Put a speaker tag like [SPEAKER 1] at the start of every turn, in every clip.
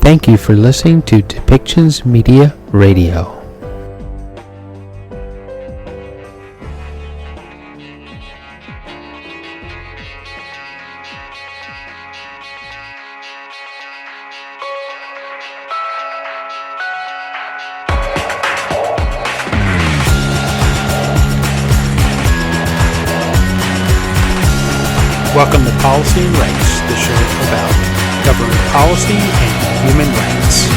[SPEAKER 1] Thank you for listening to Depictions Media Radio. Welcome to Policy and Rights, the show about government policy and human rights.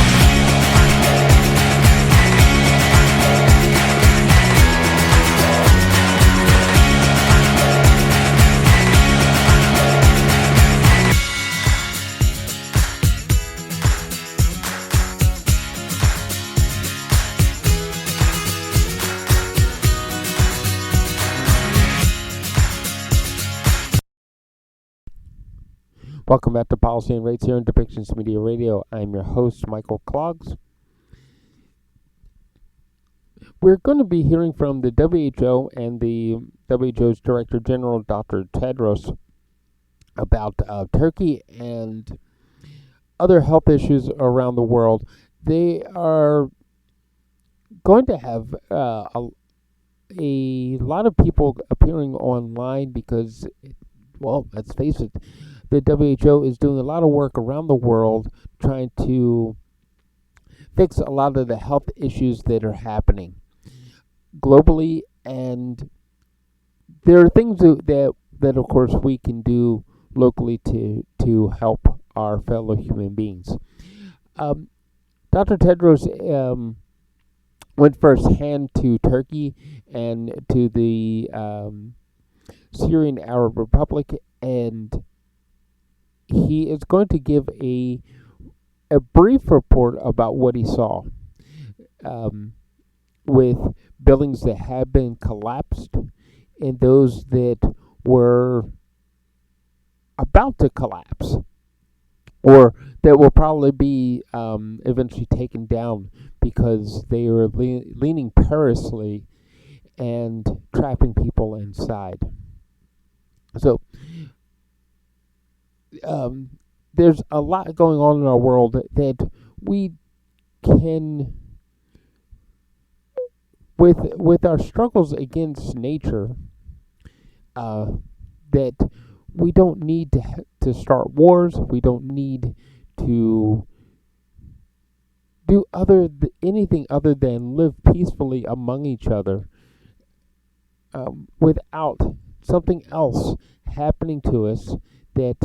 [SPEAKER 1] Welcome back to Policy and Rights here on Depictions Media Radio. I'm your host, Michael Clogs. We're going to be hearing from the WHO and the WHO's Director General, Dr. Tedros, about Turkey and other health issues around the world. They are going to have a lot of people appearing online because, well, let's face it, the WHO is doing a lot of work around the world trying to fix a lot of the health issues that are happening globally, and there are things that of course we can do locally to help our fellow human beings. Dr. Tedros went firsthand to Turkey and to the Syrian Arab Republic, and he is going to give a brief report about what he saw with buildings that have been collapsed and those that were about to collapse or that will probably be eventually taken down because they are leaning perilously and trapping people inside. So there's a lot going on in our world that we can, with our struggles against nature, that we don't need to start wars. We don't need to do anything other than live peacefully among each other without something else happening to us that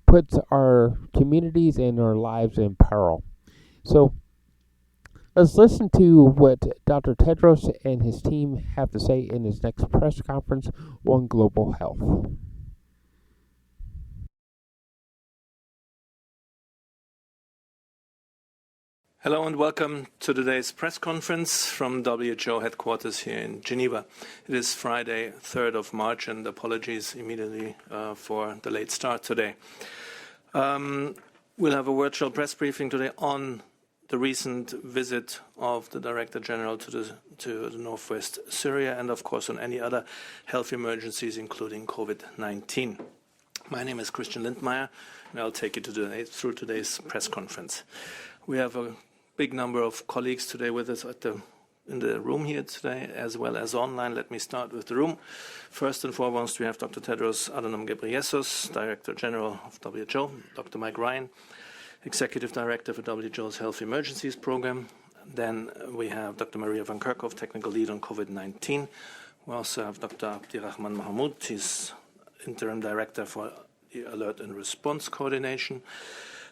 [SPEAKER 1] puts our communities and our lives in peril. So let's listen to what Dr. Tedros and his team have to say in his next press conference on global health.
[SPEAKER 2] Hello and welcome to today's press conference from WHO headquarters here in Geneva. It is Friday, 3rd of March, and apologies immediately for the late start today. We'll have a virtual press briefing today on the recent visit of the Director General to the northwest Syria, and of course on any other health emergencies, including COVID-19. My name is Christian Lindmeier, and I'll take you through today's press conference. We have a big number of colleagues today with us in the room here today, as well as online. Let me start with the room. First and foremost, we have Dr. Tedros Adhanom Ghebreyesus, Director General of WHO, Dr. Mike Ryan, Executive Director for WHO's Health Emergencies Program. Then we have Dr. Maria van Kerkhoff, Technical Lead on COVID-19. We also have Dr. Abdirahman Mahmoud, he's Interim Director for the Alert and Response Coordination.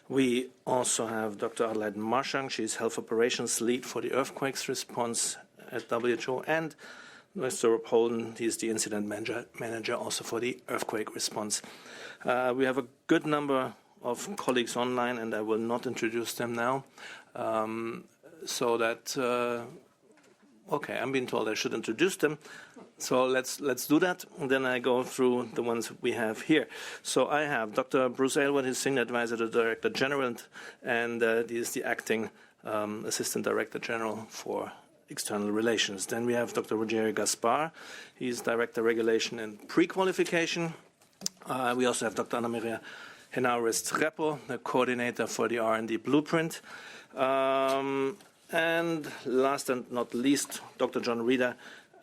[SPEAKER 2] We also have Dr. Adelaide Marshang, she's Health Operations Lead for the Earthquakes Response at WHO, and Mr. Rob Holden, he's the Incident Manager also for the Earthquake Response. We have a good number of colleagues online, and I will not introduce them now, so that, okay, I'm being told I should introduce them. So let's do that, and then I go through the ones we have here. So I have Dr. Bruce Aylward, who's Senior Advisor to the Director General, and he is the Acting Assistant Director General for External Relations. Then we have Dr. Rogério Gaspar, he's Director Regulation and Pre-Qualification. We also have Dr. Anna Maria Henarist Repo, the coordinator for the R&D blueprint. And last and not least, Dr. John Reeder,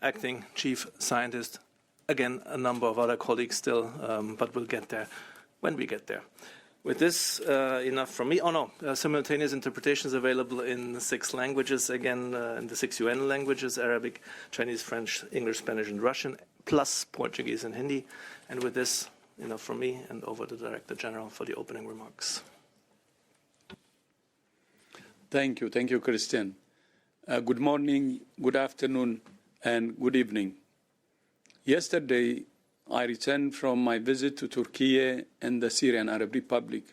[SPEAKER 2] acting chief scientist. Again, a number of other colleagues still, but we'll get there when we get there. With this, enough from me. Simultaneous interpretations available in 6 languages, again, in the 6 UN languages: Arabic, Chinese, French, English, Spanish, and Russian, plus Portuguese and Hindi. And with this, enough from me, and over to the Director General for the opening remarks.
[SPEAKER 3] Thank you, Christian. Good morning, good afternoon, and good evening. Yesterday, I returned from my visit to Türkiye and the Syrian Arab Republic.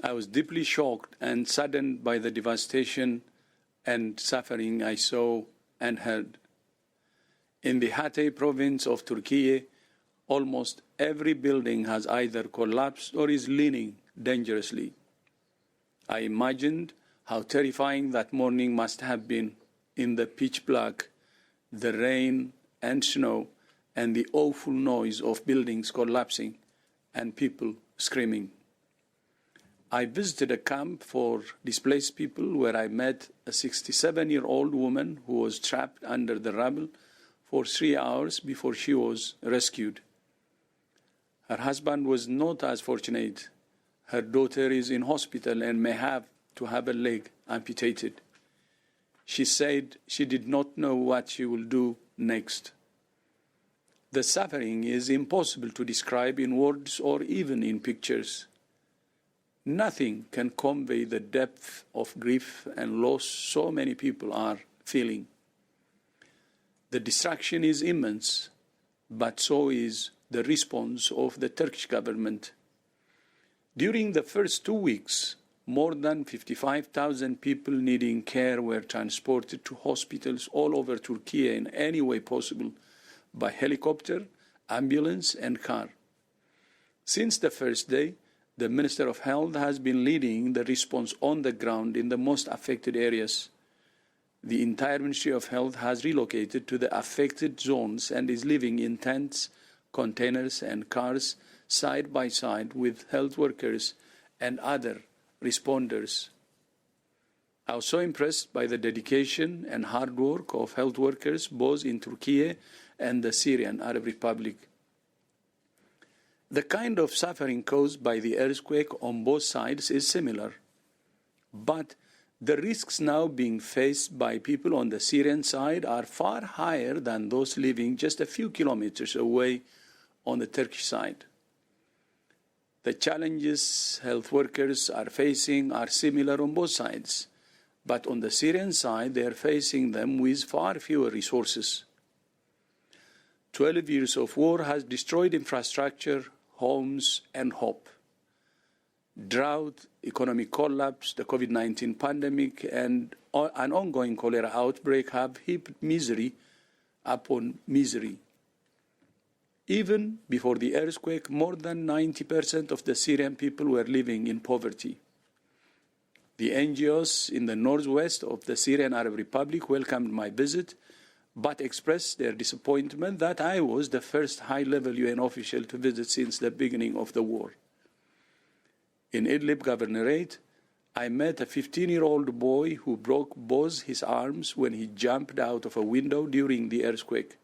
[SPEAKER 3] I was deeply shocked and saddened by the devastation and suffering I saw and heard. In the Hatay province of Türkiye, almost every building has either collapsed or is leaning dangerously. I imagined how terrifying that morning must have been in the pitch black, the rain and snow, and the awful noise of buildings collapsing and people screaming. I visited a camp for displaced people where I met a 67-year-old woman who was trapped under the rubble for 3 hours before she was rescued. Her husband was not as fortunate. Her daughter is in hospital and may have to have a leg amputated. She said she did not know what she will do next. The suffering is impossible to describe in words or even in pictures. Nothing can convey the depth of grief and loss so many people are feeling. The destruction is immense, but so is the response of the Turkish government. During the first 2 weeks, more than 55,000 people needing care were transported to hospitals all over Turkey in any way possible, by helicopter, ambulance, and car. Since the first day, the Minister of Health has been leading the response on the ground in the most affected areas. The entire Ministry of Health has relocated to the affected zones and is living in tents, containers, and cars side by side with health workers and other responders. I was so impressed by the dedication and hard work of health workers both in Turkey and the Syrian Arab Republic. The kind of suffering caused by the earthquake on both sides is similar, but the risks now being faced by people on the Syrian side are far higher than those living just a few kilometers away on the Turkish side. The challenges health workers are facing are similar on both sides, but on the Syrian side they are facing them with far fewer resources. 12 years of war has destroyed infrastructure, homes, and hope. Drought, economic collapse, the COVID-19 pandemic, and an ongoing cholera outbreak have heaped misery upon misery. Even before the earthquake, more than 90% of the Syrian people were living in poverty. The NGOs in the northwest of the Syrian Arab Republic welcomed my visit, but expressed their disappointment that I was the first high-level UN official to visit since the beginning of the war. In Idlib Governorate, I met a 15-year-old boy who broke both his arms when he jumped out of a window during the earthquake.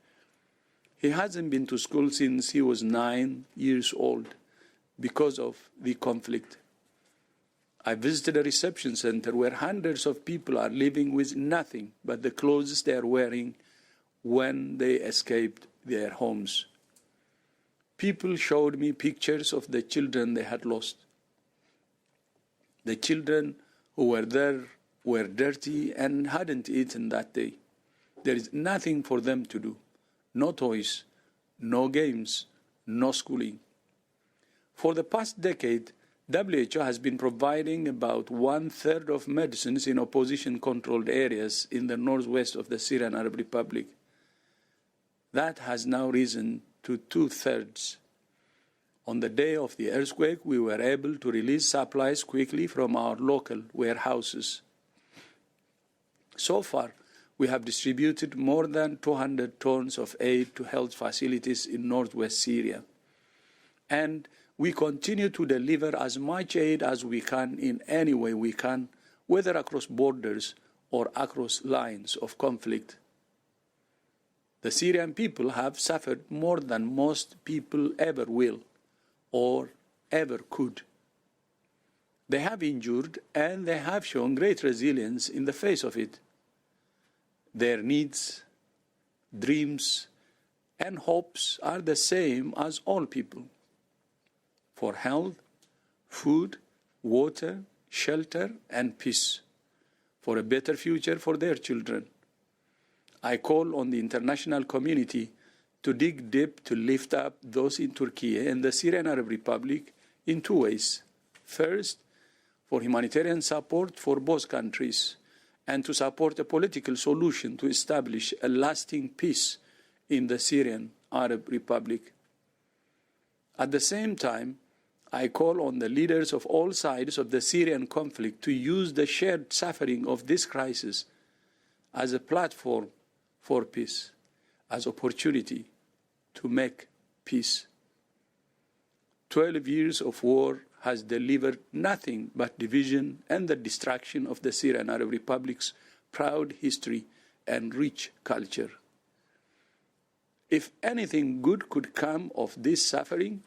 [SPEAKER 3] He hasn't been to school since he was 9 years old because of the conflict. I visited a reception center where hundreds of people are living with nothing but the clothes they are wearing when they escaped their homes. People showed me pictures of the children they had lost. The children who were there were dirty and hadn't eaten that day. There is nothing for them to do. No toys, no games, no schooling. For the past decade, WHO has been providing about 1/3 of medicines in opposition-controlled areas in the northwest of the Syrian Arab Republic. That has now risen to 2/3. On the day of the earthquake, we were able to release supplies quickly from our local warehouses. So far, we have distributed more than 200 tons of aid to health facilities in northwest Syria. And we continue to deliver as much aid as we can in any way we can, whether across borders or across lines of conflict. The Syrian people have suffered more than most people ever will or ever could. They have endured and they have shown great resilience in the face of it. Their needs, dreams, and hopes are the same as all people: for health, food, water, shelter, and peace, for a better future for their children. I call on the international community to dig deep to lift up those in Türkiye and the Syrian Arab Republic in two ways. First, for humanitarian support for both countries, and to support a political solution to establish a lasting peace in the Syrian Arab Republic. At the same time, I call on the leaders of all sides of the Syrian conflict to use the shared suffering of this crisis as a platform for peace, as opportunity to make peace. 12 years of war has delivered nothing but division and the destruction of the Syrian Arab Republic's proud history and rich culture. If anything good could come of this suffering,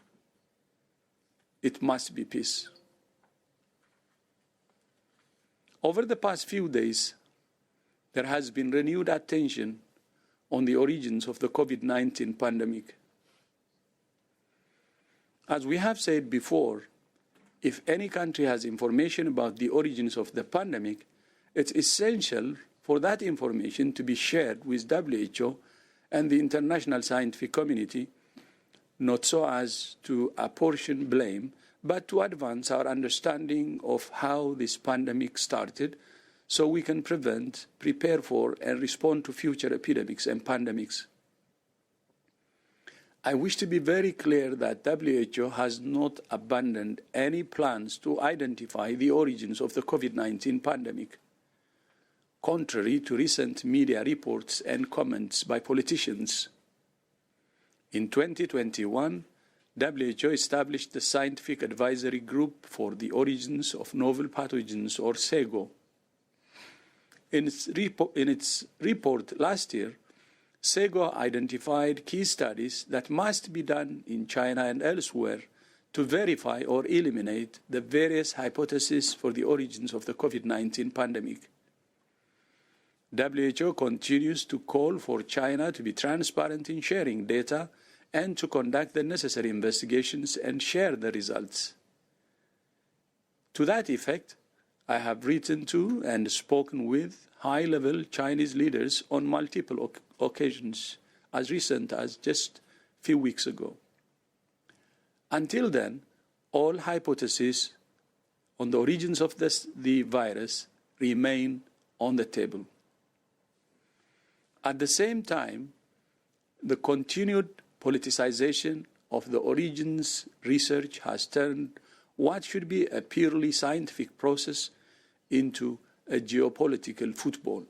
[SPEAKER 3] it must be peace. Over the past few days, there has been renewed attention on the origins of the COVID-19 pandemic. As we have said before, if any country has information about the origins of the pandemic, it's essential for that information to be shared with WHO and the international scientific community, not so as to apportion blame, but to advance our understanding of how this pandemic started, so we can prevent, prepare for, and respond to future epidemics and pandemics. I wish to be very clear that WHO has not abandoned any plans to identify the origins of the COVID-19 pandemic. Contrary to recent media reports and comments by politicians, in 2021, WHO established the Scientific Advisory Group for the Origins of Novel Pathogens, or SEGO. In its report last year, SEGO identified key studies that must be done in China and elsewhere to verify or eliminate the various hypotheses for the origins of the COVID-19 pandemic. WHO continues to call for China to be transparent in sharing data and to conduct the necessary investigations and share the results. To that effect, I have written to and spoken with high-level Chinese leaders on multiple occasions, as recent as just a few weeks ago. Until then, all hypotheses on the origins of the virus remain on the table. At the same time, the continued politicization of the origins research has turned what should be a purely scientific process into a geopolitical football,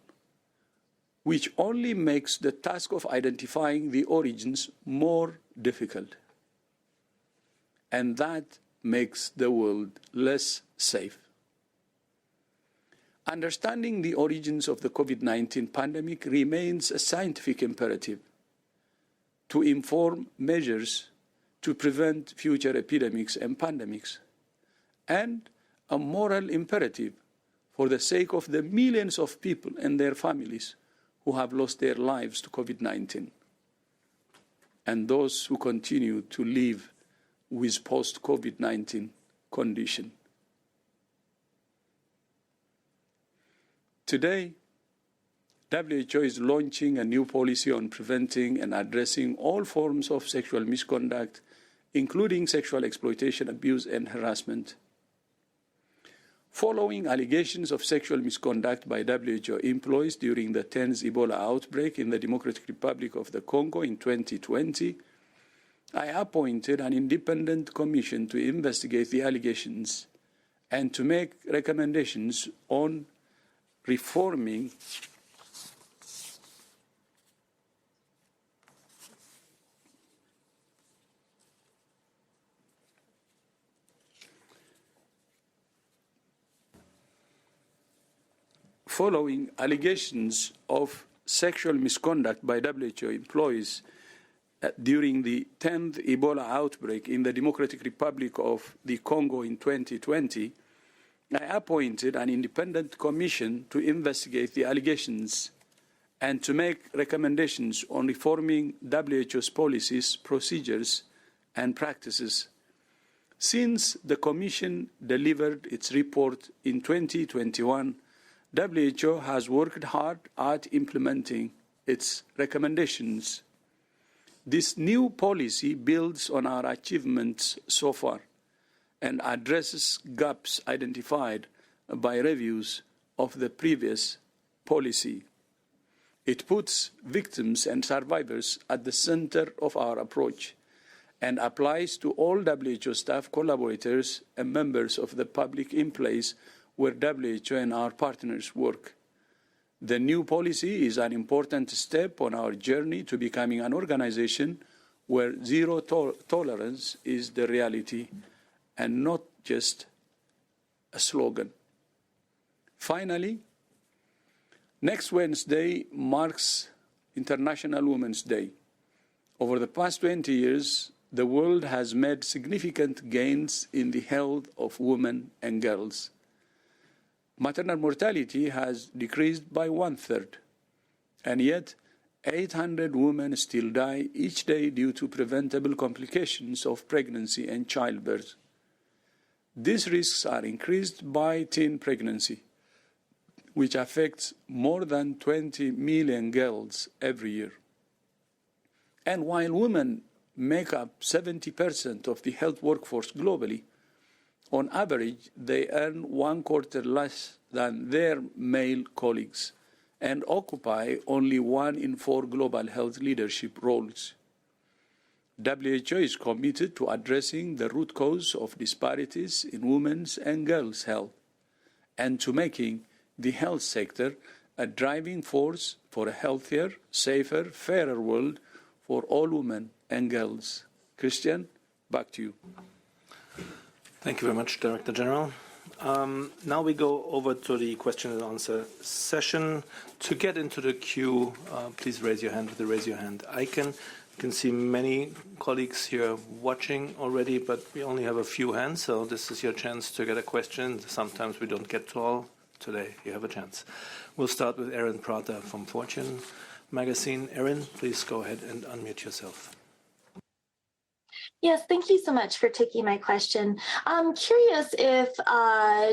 [SPEAKER 3] which only makes the task of identifying the origins more difficult. And that makes the world less safe. Understanding the origins of the COVID-19 pandemic remains a scientific imperative to inform measures to prevent future epidemics and pandemics, and a moral imperative for the sake of the millions of people and their families who have lost their lives to COVID-19, and those who continue to live with post-COVID-19 condition. Today, WHO is launching a new policy on preventing and addressing all forms of sexual misconduct, including sexual exploitation, abuse, and harassment. Following allegations of sexual misconduct by WHO employees during the 10th Ebola outbreak in the Democratic Republic of the Congo in 2020, I appointed an independent commission to investigate the allegations and to make recommendations on reforming following allegations of sexual misconduct by WHO employees during the 10th Ebola outbreak in the Democratic Republic of the Congo in 2020, I appointed an independent commission to investigate the allegations and to make recommendations on reforming WHO's policies, procedures, and practices. Since the Commission delivered its report in 2021, WHO has worked hard at implementing its recommendations. This new policy builds on our achievements so far and addresses gaps identified by reviews of the previous policy. It puts victims and survivors at the center of our approach and applies to all WHO staff, collaborators, and members of the public in place where WHO and our partners work. The new policy is an important step on our journey to becoming an organization where zero tolerance is the reality and not just a slogan. Finally, next Wednesday marks International Women's Day. Over the past 20 years, the world has made significant gains in the health of women and girls. Maternal mortality has decreased by 1/3, and yet 800 women still die each day due to preventable complications of pregnancy and childbirth. These risks are increased by teen pregnancy, which affects more than 20 million girls every year. And while women make up 70% of the health workforce globally, on average, they earn 1/4 less than their male colleagues and occupy only 1 in 4 global health leadership roles. WHO is committed to addressing the root cause of disparities in women's and girls' health and to making the health sector a driving force for a healthier, safer, fairer world for all women and girls. Christian, back to you.
[SPEAKER 2] Thank you very much, Director General. Now we go over to the question and answer session. To get into the queue, please raise your hand with the raise your hand icon. You can see many colleagues here watching already, but we only have a few hands, so this is your chance to get a question. Sometimes we don't get to all. Today you have a chance. We'll start with Erin Prata from Fortune magazine. Erin, please go ahead and unmute yourself.
[SPEAKER 4] Yes, thank you so much for taking my question. I'm curious if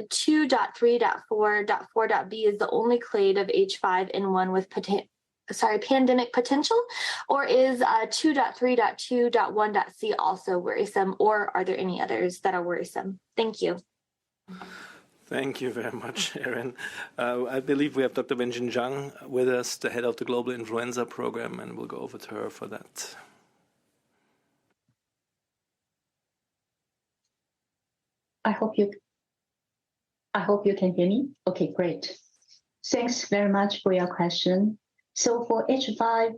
[SPEAKER 4] 2.3.4.4.B is the only clade of H5N1 with pandemic potential, or is 2.3.2.1.C also worrisome, or are there any others that are worrisome? Thank you.
[SPEAKER 2] Thank you very much, Erin. I believe we have Dr. Wenjin Zhang with us, the head of the Global Influenza Program, and we'll go over to her for that.
[SPEAKER 5] I hope you can hear me. Okay, great. Thanks very much for your question. So for H5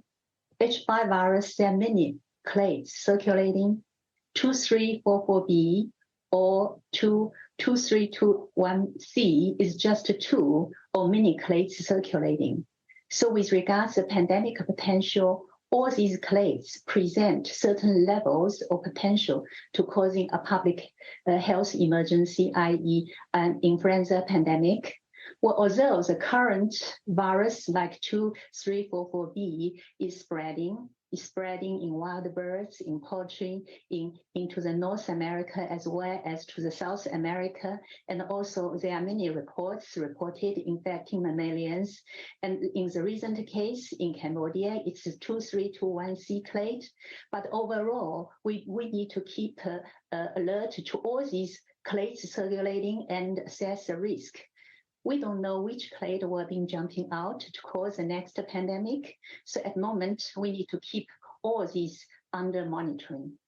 [SPEAKER 5] virus, there are many clades circulating. 2344B or 2321C is just 2 or many clades circulating. So with regards to pandemic potential, all these clades present certain levels of potential to causing a public health emergency, i.e. an influenza pandemic. Well, although the current virus like 2344B is spreading in wild birds, in poultry, into the North America as well as to the South America. And also there are many reports reported infecting mammalians. And in the recent case in Cambodia, it's a 2321C clade. But overall, we need to keep alert to all these clades circulating and assess the risk. We don't know which clade will be jumping out to cause the next pandemic. So at the moment, we need to keep all these under monitoring.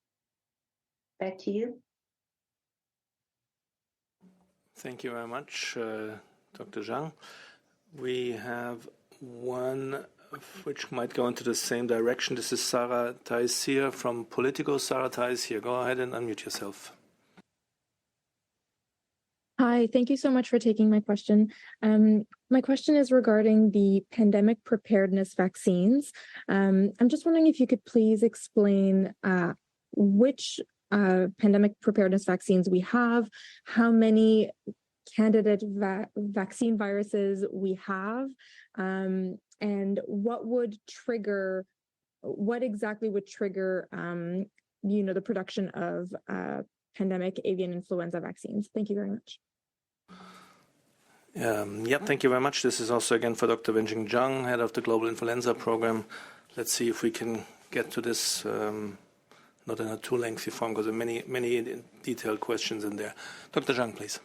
[SPEAKER 5] Back to you.
[SPEAKER 2] Thank you very much, Dr. Zhang. We have one which might go into the same direction. This is Sarah Taisir from Politico. Sarah Taisir, go ahead and unmute yourself.
[SPEAKER 6] Hi, thank you so much for taking my question. My question is regarding the pandemic preparedness vaccines. I'm just wondering if you could please explain which pandemic preparedness vaccines we have, how many candidate vaccine viruses we have, and what exactly would trigger, the production of pandemic avian influenza vaccines. Thank you very much.
[SPEAKER 2] Thank you very much. This is also again for Dr. Wenjing Zhang, head of the Global Influenza Program. Let's see if we can get to this, not in a too lengthy form, because there are many detailed questions in there. Dr. Zhang, please.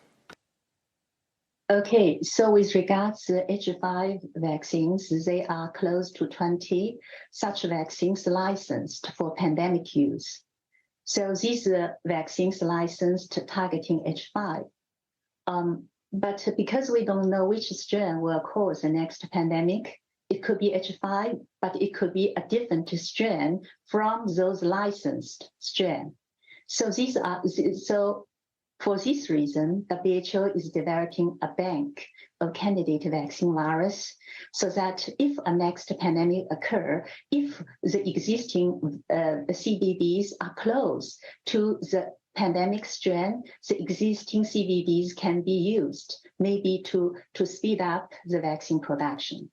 [SPEAKER 5] Okay, so with regards to H5 vaccines, they are close to 20 such vaccines licensed for pandemic use. So these vaccines licensed targeting H5. But because we don't know which strain will cause the next pandemic, it could be H5, but it could be a different strain from those licensed strain. So for this reason, WHO is developing a bank of candidate vaccine virus so that if a next pandemic occur, if the existing CVVs are close to the pandemic strain, the existing CVVs can be used maybe to speed up the vaccine production.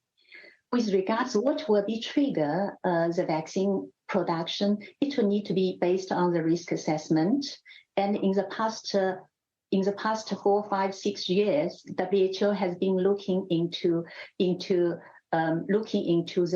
[SPEAKER 5] With regards to what will be trigger the vaccine production, it will need to be based on the risk assessment. And in the past 4, 5, 6 years, WHO has been looking into the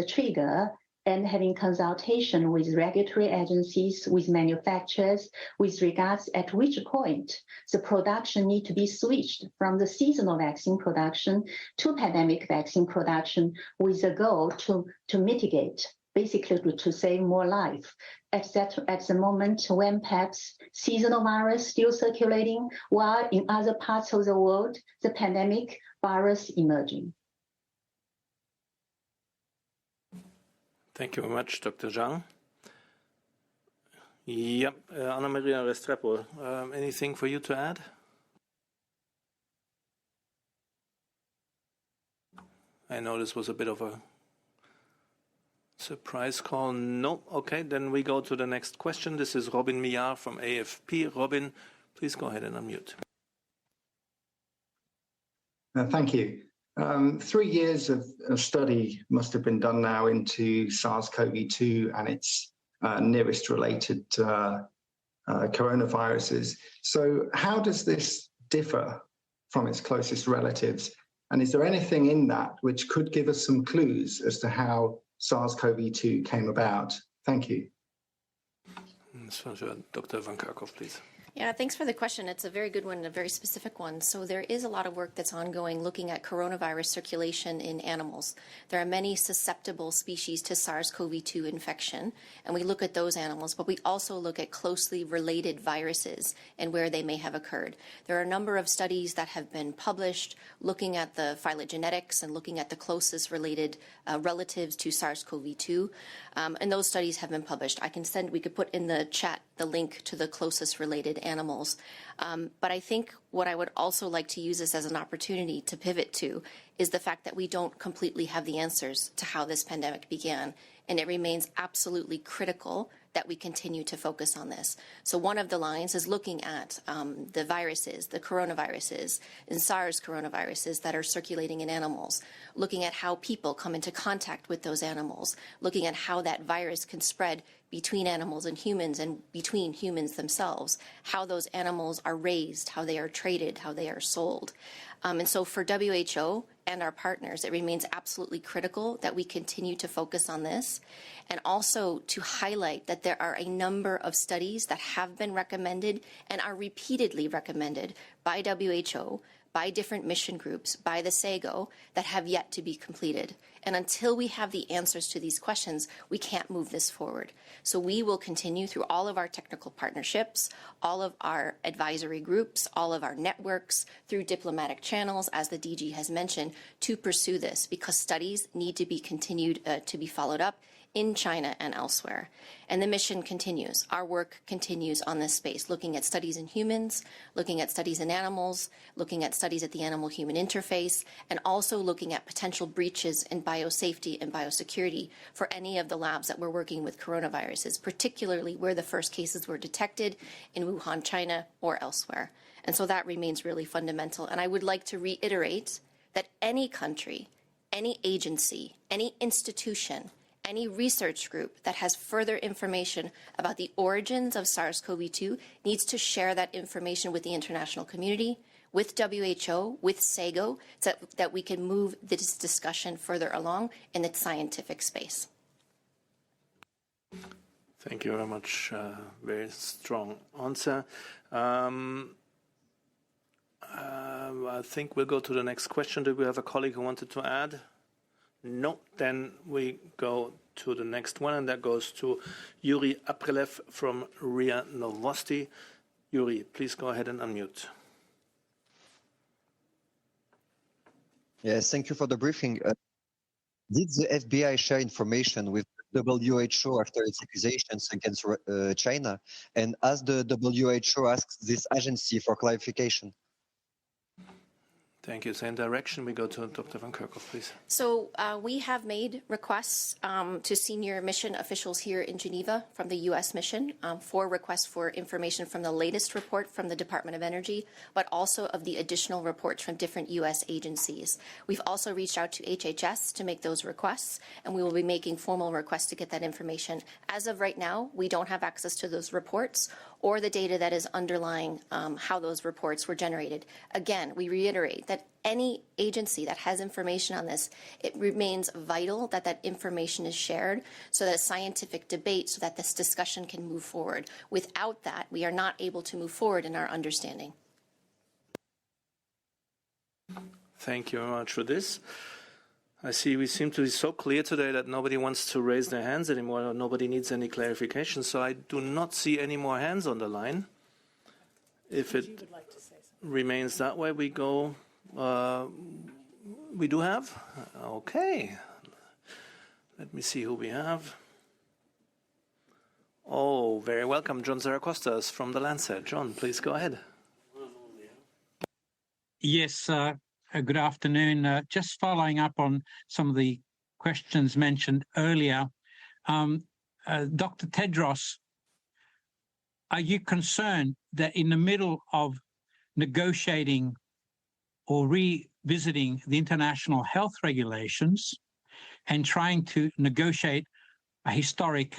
[SPEAKER 5] trigger and having consultation with regulatory agencies, with manufacturers, with regards at which point the production need to be switched from the seasonal vaccine production to pandemic vaccine production with a goal to mitigate, basically to save more life. At the moment when perhaps seasonal virus still circulating, while in other parts of the world, the pandemic virus emerging.
[SPEAKER 2] Thank you very much, Dr. Zhang. Yep, Anna Maria Restrepo, anything for you to add? I know this was a bit of a surprise call. No. Okay, then we go to the next question. This is Robin Millar from AFP. Robin, please go ahead and unmute.
[SPEAKER 7] Thank you. 3 years of study must have been done now into SARS-CoV-2 and its nearest related coronaviruses. So how does this differ from its closest relatives? And is there anything in that which could give us some clues as to how SARS-CoV-2 came about? Thank you.
[SPEAKER 2] Dr. Van Kerkhoff, please.
[SPEAKER 8] Yeah, thanks for the question. It's a very good one and a very specific one. So there is a lot of work that's ongoing looking at coronavirus circulation in animals. There are many susceptible species to SARS-CoV-2 infection, and we look at those animals, but we also look at closely related viruses and where they may have occurred. There are a number of studies that have been published looking at the phylogenetics and looking at the closest related relatives to SARS-CoV-2, and those studies have been published. We could put in the chat the link to the closest related animals. But I think what I would also like to use this as an opportunity to pivot to is the fact that we don't completely have the answers to how this pandemic began. And it remains absolutely critical that we continue to focus on this. So one of the lines is looking at the viruses, the coronaviruses, and SARS coronaviruses that are circulating in animals, looking at how people come into contact with those animals, looking at how that virus can spread between animals and between humans themselves, how those animals are raised, how they are traded, how they are sold. And so for WHO and our partners, it remains absolutely critical that we continue to focus on this, and also to highlight that there are a number of studies that have been recommended and are repeatedly recommended by WHO, by different mission groups, by the SAGO, that have yet to be completed. And until we have the answers to these questions, we can't move this forward. So we will continue through all of our technical partnerships, all of our advisory groups, all of our networks, through diplomatic channels, as the DG has mentioned, to pursue this, because studies need to be continued to be followed up in China and elsewhere. And the mission continues. Our work continues on this space, looking at studies in humans, looking at studies in animals, looking at studies at the animal-human interface, and also looking at potential breaches in biosafety and biosecurity for any of the labs that we're working with coronaviruses, particularly where the first cases were detected in Wuhan, China, or elsewhere. And so that remains really fundamental. And I would like to reiterate that any country, any agency, any institution, any research group that has further information about the origins of SARS-CoV-2 needs to share that information with the international community, with WHO, with SAGO, so that we can move this discussion further along in its scientific space.
[SPEAKER 2] Thank you very much. Very strong answer. I think we'll go to the next question. Do we have a colleague who wanted to add? No. Then we go to the next one, and that goes to Yuri Aprelev from RIA Novosti. Yuri, please go ahead and unmute.
[SPEAKER 9] Yes, thank you for the briefing. Did the FBI share information with WHO after its accusations against China? And has the WHO asked this agency for clarification?
[SPEAKER 2] Thank you. Same direction. We go to Dr. Van Kerkhoff, please.
[SPEAKER 8] So we have made requests to senior mission officials here in Geneva from the U.S. mission for requests for information from the latest report from the Department of Energy, but also of the additional reports from different U.S. agencies. We've also reached out to HHS to make those requests, and we will be making formal requests to get that information. As of right now, we don't have access to those reports or the data that is underlying how those reports were generated. Again, we reiterate that any agency that has information on this, it remains vital that that information is shared so that scientific debate, so that this discussion can move forward. Without that, we are not able to move forward in our understanding.
[SPEAKER 2] Thank you very much for this. I see we seem to be so clear today that nobody wants to raise their hands anymore, or nobody needs any clarification, so I do not see any more hands on the line. If it remains that way, we go... we do have? Okay. Let me see who we have. Oh, very welcome, John Zaracostas from The Lancet. John, please go ahead.
[SPEAKER 10] Yes, good afternoon. Just following up on some of the questions mentioned earlier. Dr. Tedros, are you concerned that in the middle of negotiating or revisiting the international health regulations and trying to negotiate a historic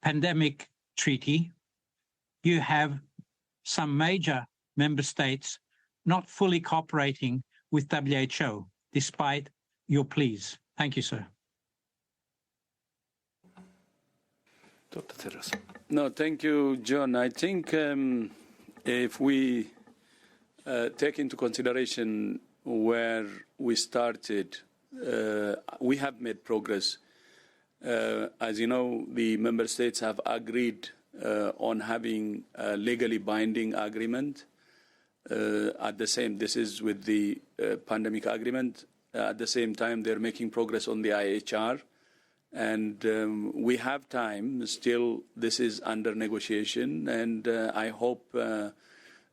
[SPEAKER 10] pandemic treaty, you have some major member states not fully cooperating with WHO, despite your pleas? Thank you, sir.
[SPEAKER 2] Dr. Tedros.
[SPEAKER 3] No, thank you, John. I think if we take into consideration where we started, we have made progress. As you know, the member states have agreed on having a legally binding agreement. At the same, this is with the pandemic agreement. At the same time, they're making progress on the IHR. And we have time. Still, this is under negotiation. And I hope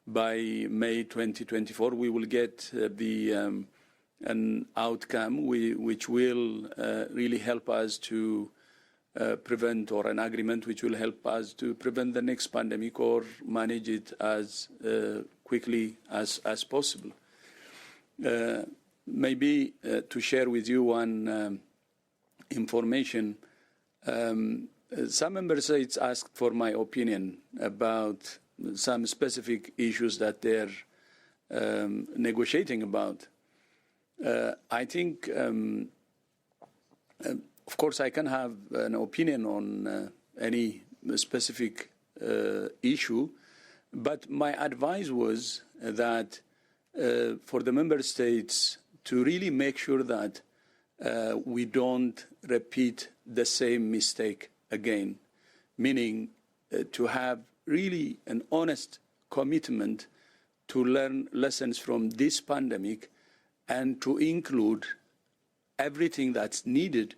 [SPEAKER 3] by May 2024, we will get an outcome which will really help us to prevent, or an agreement which will help us to prevent the next pandemic or manage it as quickly as possible. Maybe to share with you one information, some member states asked for my opinion about some specific issues that they're negotiating about. I think, of course, I can have an opinion on any specific issue, but my advice was that for the member states to really make sure that we don't repeat the same mistake again, meaning to have really an honest commitment to learn lessons from this pandemic and to include everything that's needed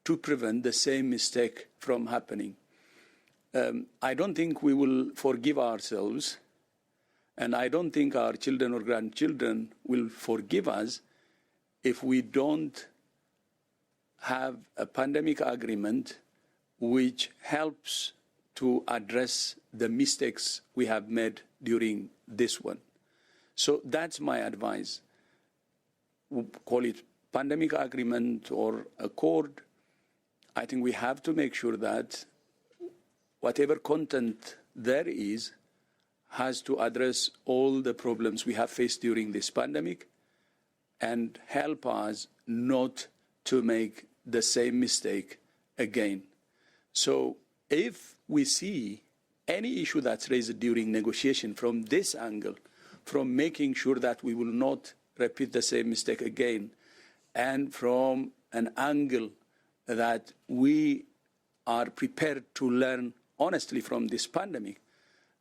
[SPEAKER 3] to prevent the same mistake from happening. I don't think we will forgive ourselves, and I don't think our children or grandchildren will forgive us if we don't have a pandemic agreement which helps to address the mistakes we have made during this one. So that's my advice. We'll call it pandemic agreement or accord. I think we have to make sure that whatever content there is has to address all the problems we have faced during this pandemic and help us not to make the same mistake again. So if we see any issue that's raised during negotiation from this angle, from making sure that we will not repeat the same mistake again, and from an angle that we are prepared to learn honestly from this pandemic,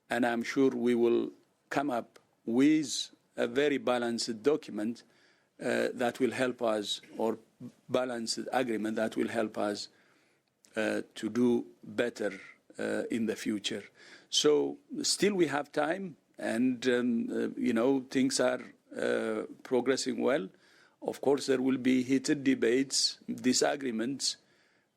[SPEAKER 3] and I'm sure we will come up with a very balanced document that will help us, or balanced agreement that will help us to do better in the future. So still we have time, and things are progressing well. Of course, there will be heated debates, disagreements,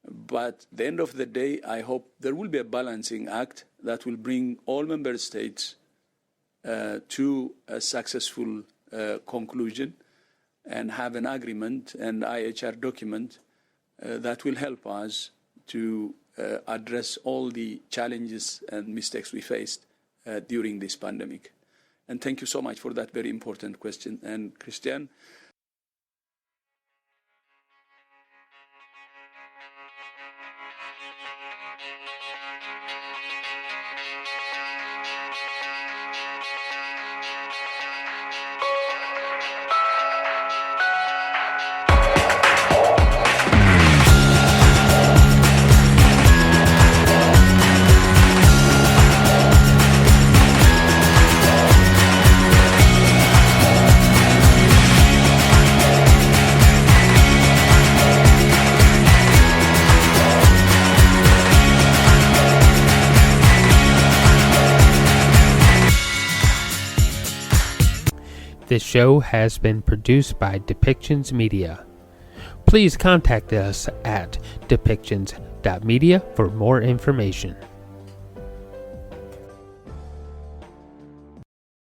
[SPEAKER 3] but at the end of the day, I hope there will be a balancing act that will bring all member states to a successful conclusion and have an agreement and IHR document that will help us to address all the challenges and mistakes we faced during this pandemic. And thank you so much for that very important question. And Christian,
[SPEAKER 1] This show has been produced by Depictions Media. Please contact us at depictions.media for more information.